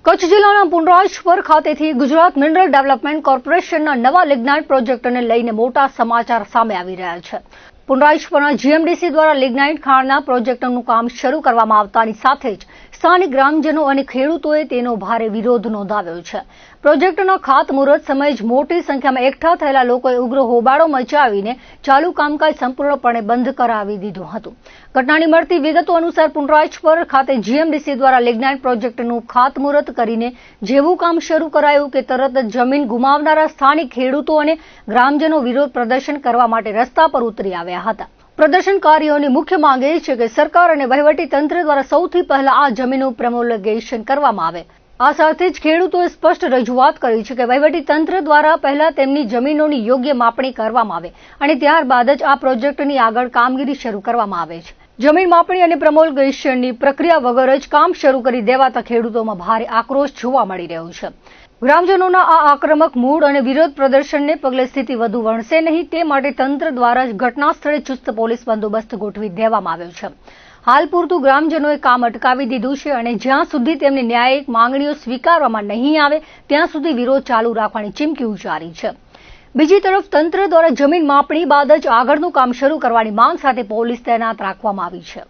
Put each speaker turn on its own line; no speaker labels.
કચ્છ જિલ્લાના પુંડરાજપર ખાતેથી Gujarat mineral development કોર્પોરેશનના નવા લિગ્નાઇટ પ્રોજેક્ટને લઈને મોટા સમાચાર સામે આવી રહ્યા છે. પુંડરાજપરના જીએમડીસી દ્વારા લિગ્નાઇટ ખાણના પ્રોજેક્ટનું કામ શરૂ કરવામાં આવતાની સાથે જ સ્થાનિક ગ્રામજનો અને ખેડૂતોએ તેનો ભારે વિરોધ નોંધાવ્યો છે. પ્રોજેક્ટના ખાતમુહૂર્ત સમયે જ મોટી સંખ્યામાં એકઠા થયેલા લોકોએ ઉગ્ર હોબાળો મચાવીને ચાલુ કામકાજ સંપૂર્ણપણે બંધ કરાવી દીધું હતું. ઘટનાની મળતી વિગતો અનુસાર પુંડરાજપર ખાતે જીએમડીસી દ્વારા લિગ્નાઇટ પ્રોજેક્ટનું ખાતમુહૂર્ત કરીને જેવું કામ શરૂ કરાયું કે તરત જ જમીન ગુમાવનારા સ્થાનિક ખેડૂતો અને ગ્રામજનો વિરોધ પ્રદર્શન કરવા માટે રસ્તા પર ઉતરી આવ્યા હતા. પ્રદર્શનકારીઓની મુખ્ય માંગ એ છે કે સરકાર અને વહીવટી તંત્ર દ્વારા સૌથી પહેલા આ જમીનનું પ્રોમોલગેશન કરવામાં આવે. આ સાથે જ ખેડૂતોએ સ્પષ્ટ રજૂઆત કરી છે કે વહીવટી તંત્ર દ્વારા પહેલા તેમની જમીનોની યોગ્ય માપણી કરવામાં આવે અને ત્યારબાદ જ આ પ્રોજેક્ટની આગળ કામગીરી શરૂ કરવામાં આવે છે. જમીન માપણી અને પ્રોમોલગેશનની પ્રક્રિયા વગર જ કામ શરૂ કરી દેવાતા ખેડૂતોમાં ભારે આક્રોશ જોવા મળી રહ્યો છે. ગ્રામજનોના આ આક્રમક મૂડ અને વિરોધ પ્રદર્શનને પગલે સ્થિતિ વધુ વણસે નહીં તે માટે તંત્ર દ્વારા ઘટના સ્થળે ચુસ્ત પોલીસ બંદોબસ્ત ગોઠવી દેવામાં આવ્યો છે. હાલ પૂરતું ગ્રામજનોએ કામ અટકાવી દીધું છે અને જ્યાં સુધી તેમની ન્યાયિક માંગણીઓ સ્વીકારવામાં નહીં આવે ત્યાં સુધી વિરોધ ચાલુ રાખવાની ચીમકી ઉચ્ચારી છે. બીજી તરફ તંત્ર દ્વારા જમીન માપણી બાદ જ આગળનું કામ શરૂ કરવાની માંગ સાથે પોલીસ તૈનાત રાખવામાં આવી છે.